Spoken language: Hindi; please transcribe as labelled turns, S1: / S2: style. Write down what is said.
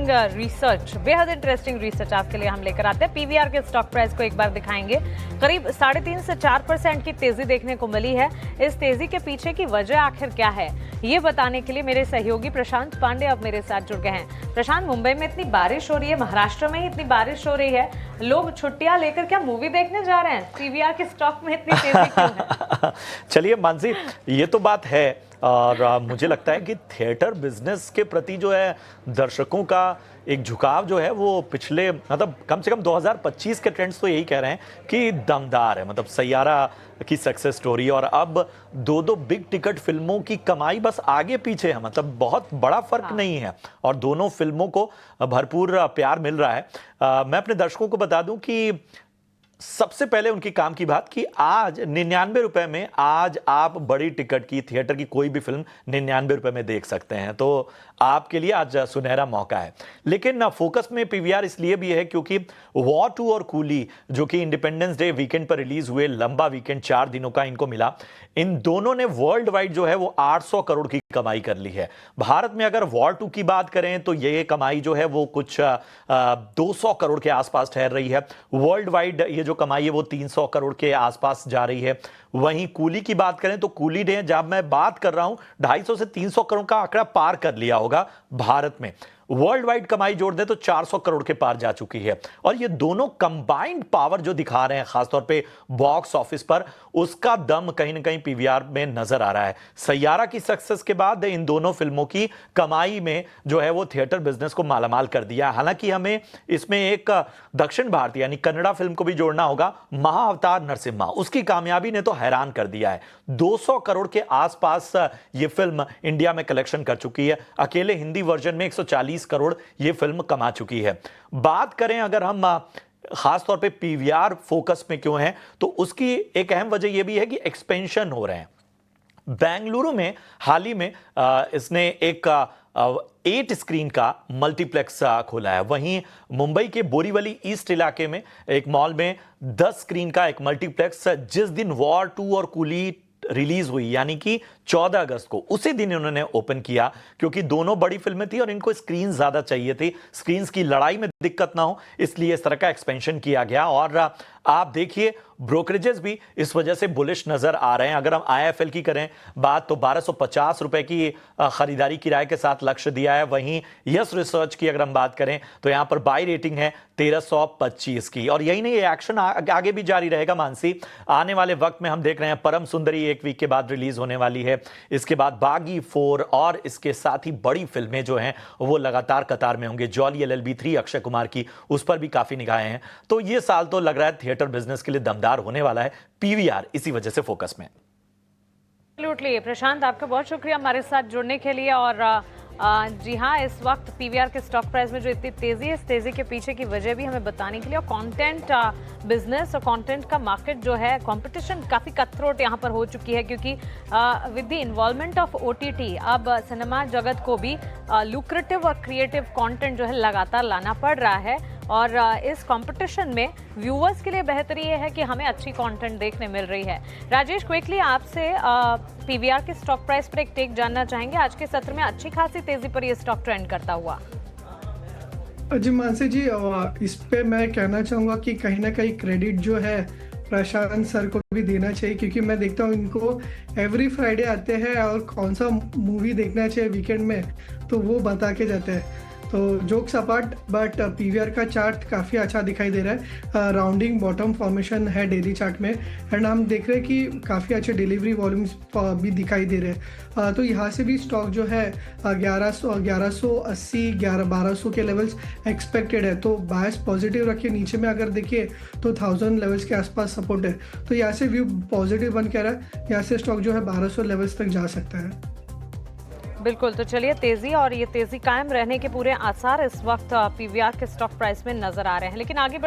S1: इंटरेस्टिंग रिसर्च, बेहद इंटरेस्टिंग रिसर्च आपके लिए हम लेकर आते हैं। पीवीआर के स्टॉक प्राइस को एक बार दिखाएंगे। करीब 3.5 से 4% की तेजी देखने को मिली है। इस तेजी के पीछे की वजह आखिर क्या है, ये बताने के लिए मेरे सहयोगी प्रशांत पांडे अब मेरे साथ जुड़ गए हैं। प्रशांत, मुंबई में इतनी बारिश हो रही है, महाराष्ट्र में ही इतनी बारिश हो रही है, लोग छुट्टियां लेकर क्या मूवी देखने जा रहे हैं? पीवीआर के स्टॉक में इतनी तेजी क्यों है?
S2: चलिए मानसी, ये तो बात है और मुझे लगता है कि थिएटर बिजनेस के प्रति जो है दर्शकों का एक झुकाव जो है वो पिछले मतलब कम से कम 2025 के ट्रेंड्स तो यही कह रहे हैं कि दमदार है। मतलब सैयारा की सक्सेस स्टोरी और अब दो बिग टिकट फिल्मों की कमाई बस आगे पीछे है। मतलब बहुत बड़ा फर्क नहीं है और दोनों फिल्मों को भरपूर प्यार मिल रहा है। मैं अपने दर्शकों को बता दूं कि सबसे पहले उनकी काम की बात कि आज 99 रुपए में आज आप बड़ी टिकट की थिएटर की कोई भी फिल्म 99 रुपए में देख सकते हैं। तो आपके लिए आज सुनहरा मौका है। लेकिन फोकस में पीवीआर इसलिए भी है क्योंकि वॉर 2 और कूली जो कि इंडिपेंडेंस डे वीकेंड पर रिलीज हुए, लंबा वीकेंड 4 दिनों का इनको मिला, इन दोनों ने वर्ल्ड वाइड जो है वो 800 करोड़ की कमाई कर ली है। भारत में अगर वॉर 2 की बात करें तो ये कमाई जो है वो कुछ 200 करोड़ के आसपास ठहर रही है। वर्ल्ड वाइड ये जो कमाई है वो 300 करोड़ के आसपास जा रही है। वहीं कूली की बात करें तो कूली ने, जब मैं बात कर रहा हूं, 250 से 300 करोड़ का आंकड़ा पार कर लिया होगा भारत में। वर्ल्ड वाइड कमाई जोड़ दे तो 400 करोड़ के पार जा चुकी है। और ये दोनों कंबाइंड पावर जो दिखा रहे हैं खासतौर पे बॉक्स ऑफिस पर, उसका दम कहीं ना कहीं पीवीआर में नजर आ रहा है। सैयारा की सक्सेस के बाद इन दोनों फिल्मों की कमाई में जो है वो थिएटर बिजनेस को मालामाल कर दिया। हालांकि हमें इसमें एक दक्षिण भारतीय यानी कन्नड़ा फिल्म को भी जोड़ना होगा, महाअवतार नरसिम्हा। उसकी कामयाबी ने तो हैरान कर दिया है। 200 करोड़ के आसपास ये फिल्म इंडिया में कलेक्शन कर चुकी है। अकेले हिंदी वर्जन में 140 करोड़ ये फिल्म कमा चुकी है। बात करें अगर हम खासतौर पे पीवीआर फोकस में क्यों है, तो उसकी एक अहम वजह यह भी है कि एक्सपेंशन हो रहे हैं। बेंगलुरु में हाल ही में इसने एक 8 स्क्रीन का मल्टीप्लेक्स खोला है। वहीं मुंबई के बोरीवली ईस्ट इलाके में एक मॉल में 10 स्क्रीन का एक मल्टीप्लेक्स, जिस दिन वॉर 2 और कूली रिलीज हुई यानी कि 14 अगस्त को, उसी दिन इन्होंने ओपन किया क्योंकि दोनों बड़ी फिल्में थी और इनको स्क्रीन ज्यादा चाहिए थी, स्क्रीन्स की लड़ाई में दिक्कत ना हो, इसलिए इस तरह का एक्सपेंशन किया गया। और आप देखिए ब्रोकरेजेस भी इस वजह से बुलिश नजर आ रहे हैं। अगर हम आईएफएल की करें बात तो 1250 रुपए की खरीदारी किराए के साथ लक्ष्य दिया है। वहीं यस रिसर्च की अगर हम बात करें तो यहां पर बाई रेटिंग है 1325 की। और यही नहीं, ये एक्शन आगे भी जारी रहेगा मानसी। आने वाले वक्त में हम देख रहे हैं परम सुंदरी 1 वीक के बाद रिलीज होने वाली है, इसके बाद बागी 4 और इसके साथ ही बड़ी फिल्में जो हैं वो लगातार कतार में होंगे। जॉली LLB 3 अक्षय कुमार की, उस पर भी काफी निगाहें हैं। तो ये साल तो लग रहा है थिएटर बिजनेस के लिए दमदार होने वाला है। पीवीआर इसी वजह से फोकस में।
S1: एब्सोल्युटली प्रशांत, आपका बहुत शुक्रिया हमारे साथ जुड़ने के लिए। और जी हाँ, इस वक्त पीवीआर के स्टॉक प्राइस में जो इतनी तेजी है, इस तेजी के पीछे की वजह भी हमें बताने के लिए, और कंटेंट बिजनेस और कंटेंट का मार्केट जो है, कंपटीशन काफ़ी कटथ्रोट यहाँ पर हो चुकी है क्योंकि with the involvement of OTT अब सिनेमा जगत को भी लुक्रेटिव और क्रिएटिव कंटेंट जो है लगातार लाना पड़ रहा है। और इस कंपटीशन में व्यूअर्स के लिए बेहतरी ये है कि हमें अच्छी कंटेंट देखने मिल रही है। राजेश, क्विकली आपसे पीवीआर के स्टॉक प्राइस पर एक टेक जानना चाहेंगे। आज के सत्र में अच्छी खासी तेजी पर ये स्टॉक ट्रेंड करता हुआ।
S3: जी मानसी जी, इस पे मैं कहना चाहूँगा कि कहीं ना कहीं क्रेडिट जो है प्रशांत सर को भी देना चाहिए, क्योंकि मैं देखता हूँ इनको एवरी फ्राइडे आते हैं और कौन सा मूवी देखना चाहिए वीकेंड में तो वो बता के जाते हैं। तो जोक्स अपार्ट, बट पीवीआर का चार्ट काफ़ी अच्छा दिखाई दे रहा है। राउंडिंग बॉटम फॉर्मेशन है डेली चार्ट में, एंड हम देख रहे हैं कि काफ़ी अच्छे डिलीवरी वॉल्यूम्स भी दिखाई दे रहे हैं। तो यहाँ से भी स्टॉक जो है 1180 1200 के लेवल्स एक्सपेक्टेड है। तो बायस पॉजिटिव रखिए। नीचे में अगर देखिए तो 1000 लेवल्स के आसपास सपोर्ट है। तो यहाँ से व्यू पॉजिटिव बन के रहा है। यहाँ से स्टॉक जो है 1200 लेवल्स तक जा सकता है।
S1: बिल्कुल, तो चलिए तेजी और ये तेजी कायम रहने के पूरे आसार इस वक्त पीवीआर के स्टॉक प्राइस में नजर आ रहे हैं। लेकिन आगे